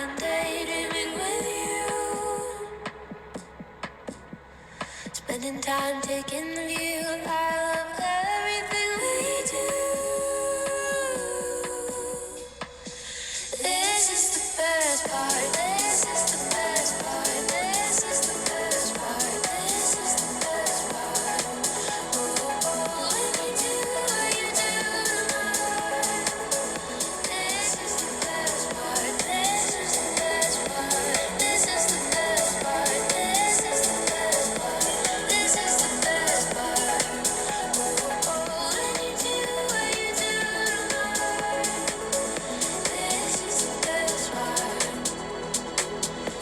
I'm daydreaming with you, spending time taking the view. I love everything we do. This is the best part. This is the best part. This is the best part. This is the best part. Oh, when you do what you do to my heart. This is the best part. This is the best part. This is the best part. This is the best part. This is the best part. Oh, when you do what you do to my heart. This is the best part.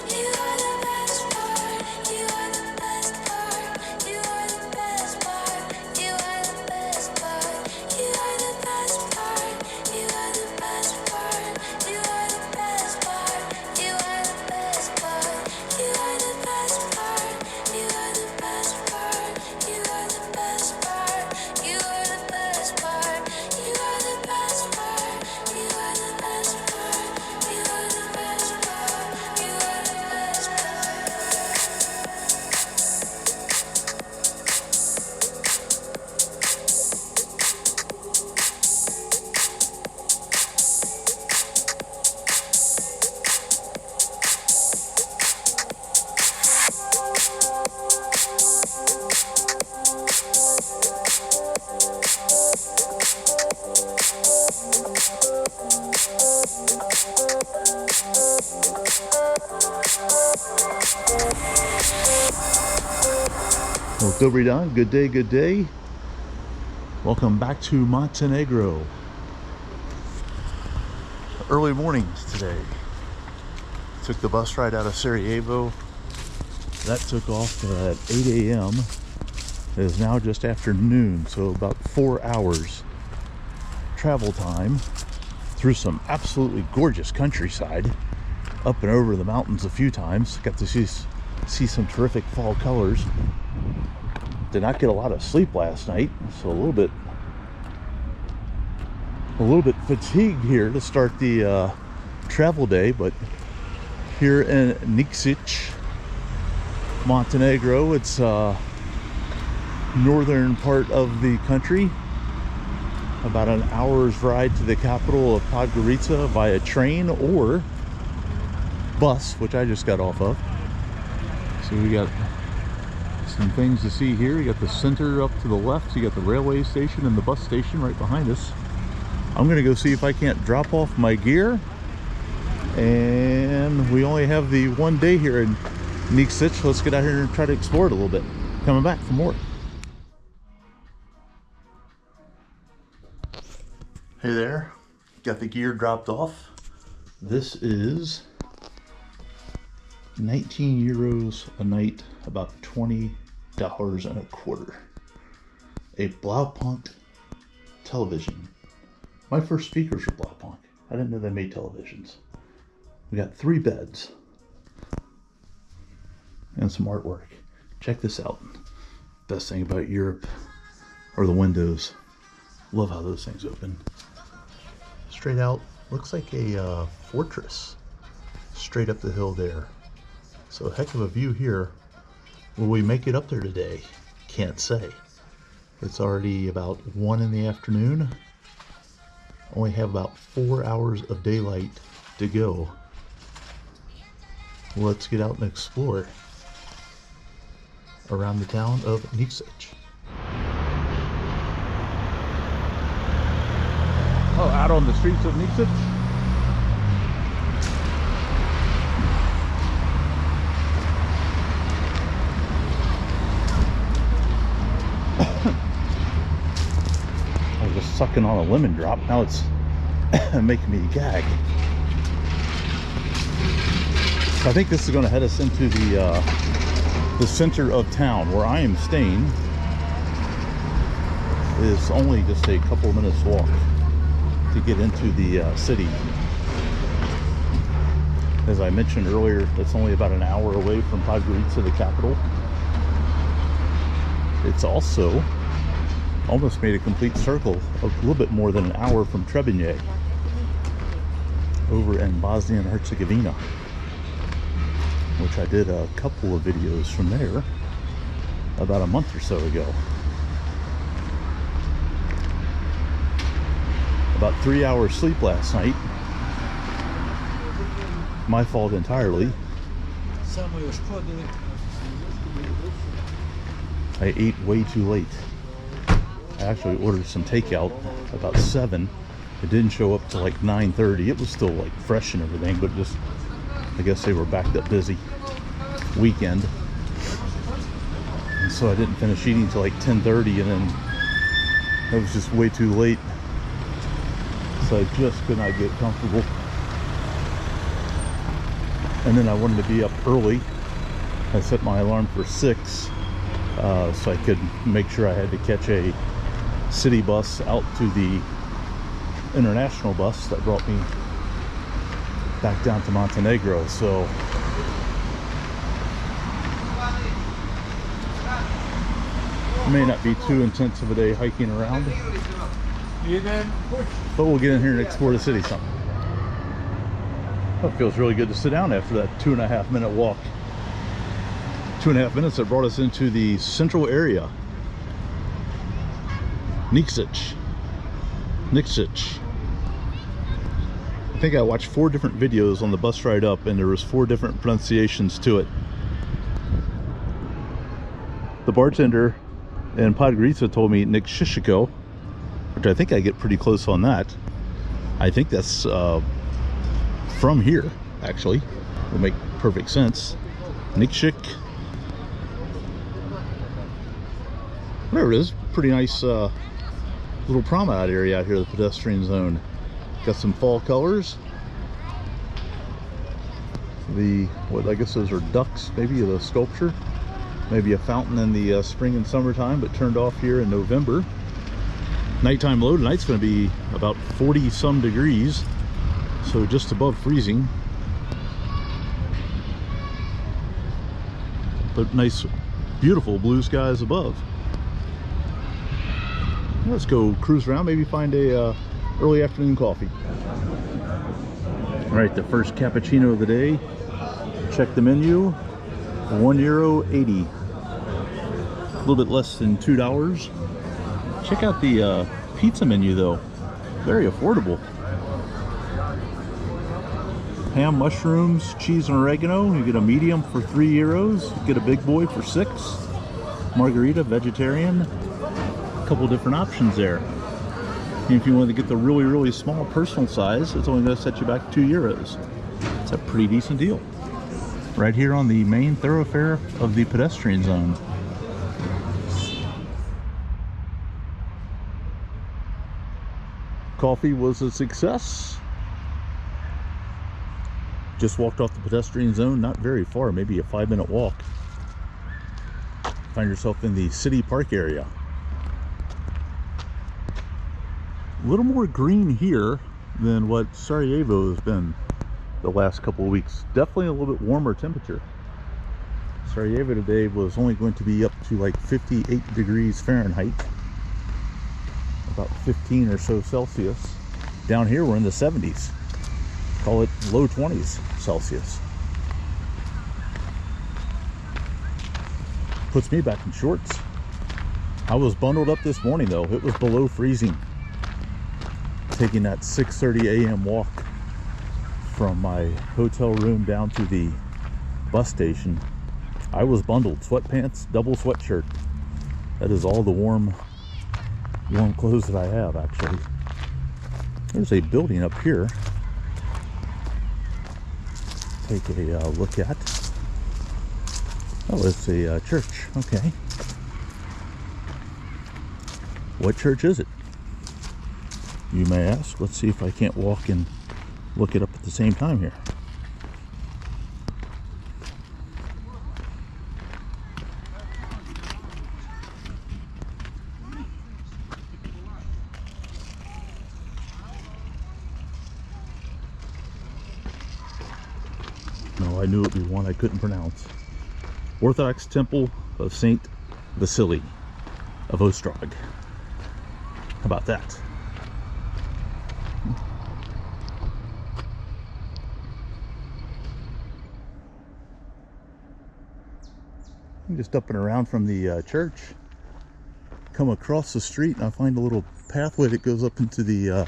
You are the best part. You are the best part. You are the best part. You are the best part. You are the best part. You are the best part. You are the best part. You are the best part. You are the best part. You are the best part. You are the best part. You are the best part. You are the best part. You are the best part. You are the best part. You are the best Well, Dobry, good day, good day. Welcome back to Montenegro. Early mornings today. Took the bus ride out of Sarajevo. That took off at 8 a.m. It is now just after noon, so about 4 hours travel time through some absolutely gorgeous countryside. Up and over the mountains a few times. Got to see some terrific fall colors. Did not get a lot of sleep last night, so a little bit fatigued here to start the travel day. But here in Niksic, Montenegro, it's northern part of the country. About an hour's ride to the capital of Podgorica via train or bus, which I just got off of. So we got some things to see here. You got the center up to the left. You got the railway station and the bus station right behind us. I'm gonna go see if I can't drop off my gear. And we only have the one day here in Niksic. Let's get out here and try to explore it a little bit. Coming back for more. Hey there, got the gear dropped off. This is 19 euros a night, about $20 and a quarter. A Blaupunkt television. My first speakers are Blaupunkt. I didn't know they made televisions. We got 3 beds and some artwork. Check this out. Best thing about Europe are the windows. Love how those things open. Straight out, looks like a fortress straight up the hill there. So a heck of a view here. Will we make it up there today? Can't say. It's already about 1 in the afternoon. Only have about 4 hours of daylight to go. Let's get out and explore around the town of Niksic. Oh, out on the streets of Niksic. I was just sucking on a lemon drop. Now it's making me gag. So I think this is going to head us into the center of town. Where I am staying is only just a couple of minutes walk to get into the city. As I mentioned earlier, it's only about an hour away from Podgorica, the capital. It's also almost made a complete circle, a little bit more than an hour from Trebjesa. over in Bosnia and Herzegovina, which I did a couple of videos from there about a month or so ago. About 3 hours sleep last night. My fault entirely. I ate way too late. I actually ordered some takeout about 7. It didn't show up till like 9:30. It was still like fresh and everything, but just, I guess they were backed up busy weekend. And so I didn't finish eating till like 10:30, and then I was just way too late. So I just could not get comfortable. And then I wanted to be up early. I set my alarm for 6, so I could make sure I had to catch a city bus out to the international bus that brought me back down to Montenegro. So it may not be too intense of a day hiking around, but we'll get in here and explore the city some. It feels really good to sit down after that 2.5 minute walk. 2.5 minutes that brought us into the central area. Niksic. I think I watched 4 different videos on the bus ride up, and there was 4 different pronunciations to it. The bartender in Podgorica told me Niksic, which I think I get pretty close on that. I think that's from here, actually. Will make perfect sense. Niksic. Whatever it is, pretty nice little promenade area out here, the pedestrian zone. Got some fall colors. What I guess those are ducks, maybe the sculpture. Maybe a fountain in the spring and summertime, but turned off here in November. Nighttime low tonight's going to be about 40 some degrees, so just above freezing. But nice, beautiful blue skies above. Let's go cruise around, maybe find a early afternoon coffee. All right, the first cappuccino of the day. Check the menu. €1.80. A little bit less than $2. Check out the pizza menu though. Very affordable. Ham, mushrooms, cheese, and oregano. You get a medium for €3. You get a big boy for $6. Margarita, vegetarian. A couple different options there. And if you want to get the really small personal size, it's only going to set you back €2. It's a pretty decent deal. Right here on the main thoroughfare of the pedestrian zone. Coffee was a success. Just walked off the pedestrian zone, not very far, maybe a 5-minute walk. Find yourself in the city park area. A little more green here than what Sarajevo has been the last couple of weeks. Definitely a little bit warmer temperature. Sarajevo today was only going to be up to like 58 degrees Fahrenheit, about 15 or so Celsius. Down here we're in the 70s. Call it low 20s Celsius. Puts me back in shorts. I was bundled up this morning though. It was below freezing. Taking that 6:30 a.m. walk from my hotel room down to the bus station. I was bundled. Sweatpants, double sweatshirt. That is all the warm clothes that I have, actually. There's a building up here. Take a look at. Oh, it's a church. Okay. What church is it, you may ask? Let's see if I can't walk and look it up at the same time here. No, I knew it would be one I couldn't pronounce. Orthodox Temple of Saint Vasily of Ostrog. How about that? I'm just up and around from the church. Come across the street and I find a little pathway that goes up into the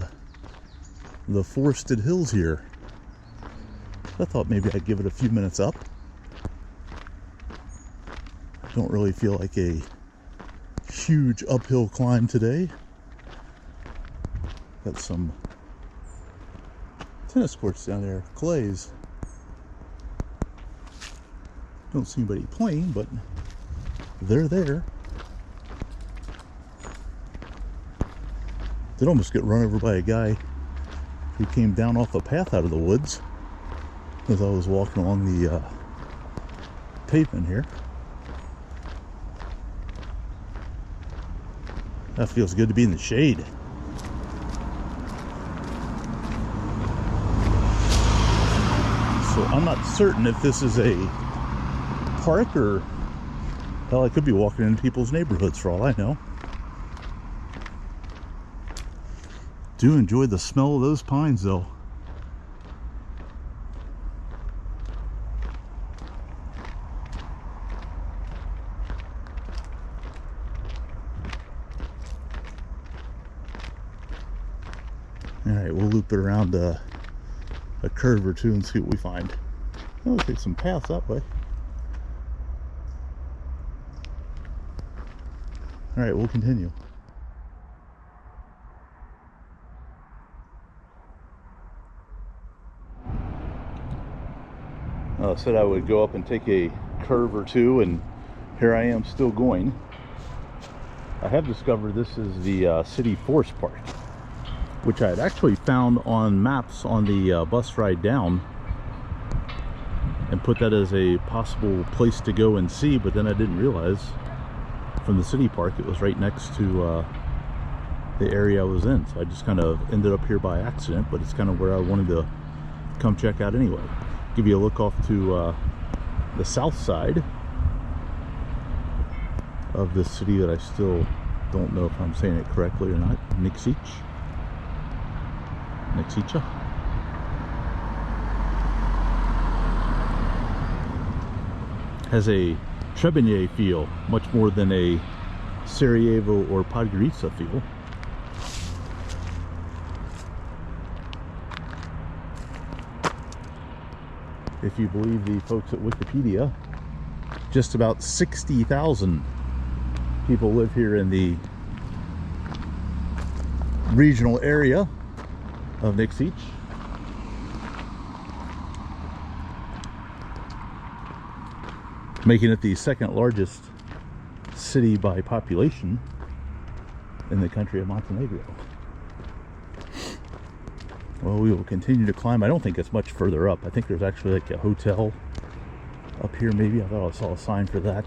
forested hills here. I thought maybe I'd give it a few minutes up. I don't really feel like a huge uphill climb today. Got some tennis courts down there, clays. Don't see anybody playing, but they're there. Did almost get run over by a guy who came down off a path out of the woods as I was walking along the pavement here. That feels good to be in the shade. So I'm not certain if this is a park or, hell, I could be walking into people's neighborhoods for all I know. Do enjoy the smell of those pines though. Alright, we'll loop it around a curve or two and see what we find. We'll take some paths that way. Alright, we'll continue. I said I would go up and take a curve or two, and here I am still going. I have discovered this is the City Forest Park, which I had actually found on maps on the bus ride down and put that as a possible place to go and see, but then I didn't realize from the city park it was right next to the area I was in. So I just kind of ended up here by accident, but it's kind of where I wanted to come check out anyway. Give you a look off to the south side of this city that I still don't know if I'm saying it correctly or not. Niksic. Niksic. Has a Trebjesa feel, much more than a Sarajevo or Podgorica feel. If you believe the folks at Wikipedia, just about 60,000 people live here in the regional area of Niksic. Making it the second largest city by population in the country of Montenegro. Well, we will continue to climb. I don't think it's much further up. I think there's actually like a hotel up here maybe. I thought I saw a sign for that.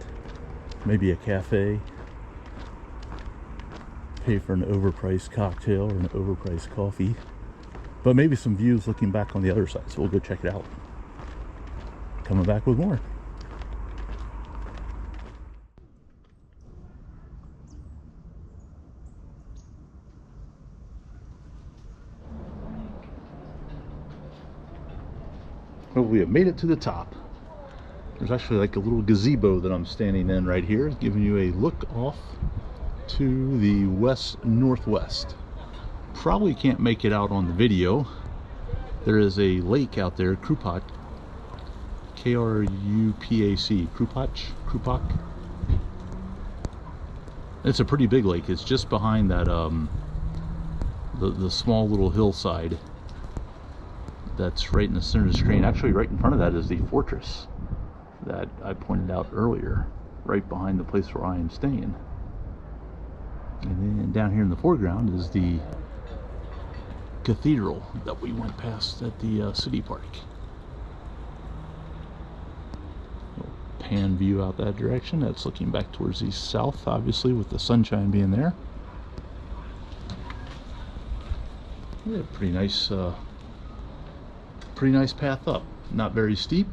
Maybe a cafe. Pay for an overpriced cocktail or an overpriced coffee. But maybe some views looking back on the other side. So we'll go check it out. Coming back with more. Well, we have made it to the top. There's actually like a little gazebo that I'm standing in right here, giving you a look off to the west-northwest. Probably can't make it out on the video. There is a lake out there, Krupac. K-R-U-P-A-C. Krupac. It's a pretty big lake. It's just behind that the small little hillside that's right in the center of the screen. Actually, right in front of that is the fortress that I pointed out earlier, right behind the place where I am staying. And then down here in the foreground is the cathedral that we went past at the city park. Little pan view out that direction. That's looking back towards the south, obviously, with the sunshine being there. Yeah, pretty nice path up. Not very steep.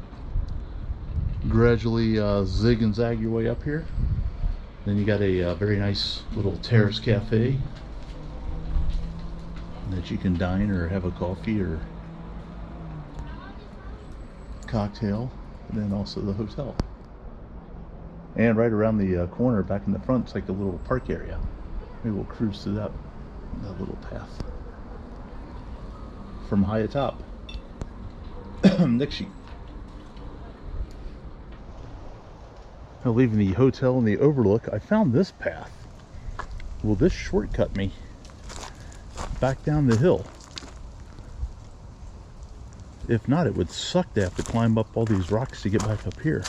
Gradually zig and zag your way up here. Then you got a very nice little terrace cafe that you can dine or have a coffee or cocktail. And then also the hotel. And right around the corner back in the front, it's like a little park area. Maybe we'll cruise through that little path from high atop. Niksic. Now leaving the hotel and the overlook, I found this path. Will this shortcut me back down the hill? If not, it would suck to have to climb up all these rocks to get back up here.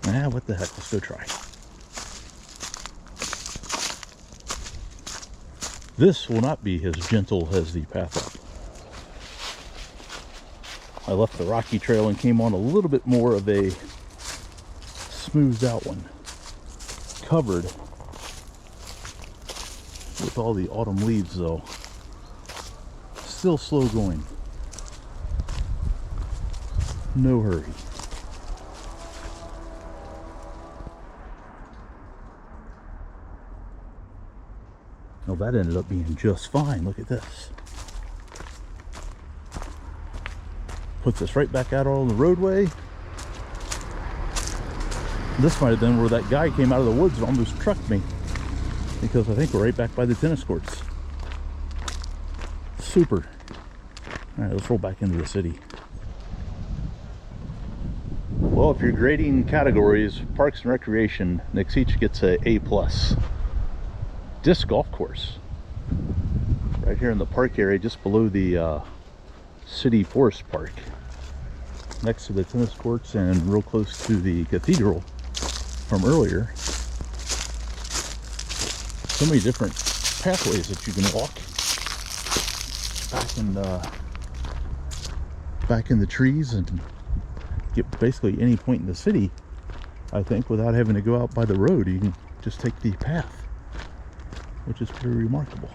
Nah, what the heck, let's go try. This will not be as gentle as the path up. I left the rocky trail and came on a little bit more of a smoothed out one, covered with all the autumn leaves though. Still slow going, no hurry. Well, that ended up being just fine. Look at this. Puts us right back out on the roadway. This might have been where that guy came out of the woods and almost trucked me, because I think we're right back by the tennis courts. Super. All right, let's roll back into the city. Well, if you're grading categories, parks and recreation, Niksic gets a A+. Disc golf course right here in the park area just below the city forest park, next to the tennis courts and real close to the cathedral from earlier. So many different pathways that you can walk back in the trees and get basically any point in the city, I think, without having to go out by the road. You can just take the path, which is pretty remarkable.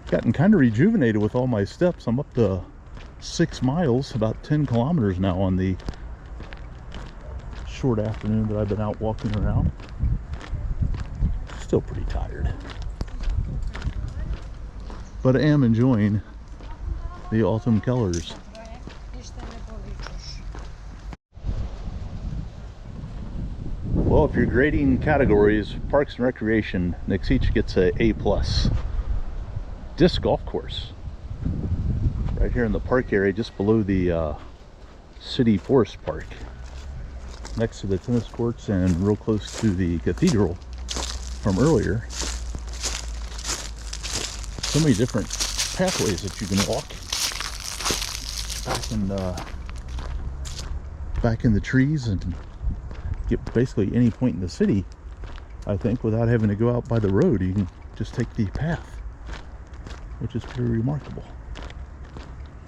Gotten kind of rejuvenated with all my steps. I'm up to 6 miles, about 10 kilometers now on the short afternoon that I've been out walking around. Still pretty tired, but I am enjoying the autumn colors. Well, if you're grading categories, parks and recreation, Niksic gets a A+. Disc golf course right here in the park area just below the city forest park, next to the tennis courts and real close to the cathedral from earlier. So many different pathways that you can walk back in the trees and get basically any point in the city, I think, without having to go out by the road. You can just take the path, which is pretty remarkable.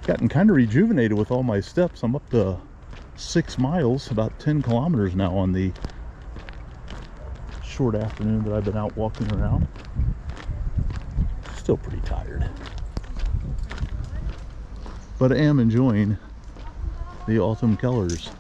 Gotten kind of rejuvenated with all my steps. I'm up to 6 miles, about 10 kilometers now on the short afternoon that I've been out walking around. Still pretty tired, but I am enjoying the autumn colors.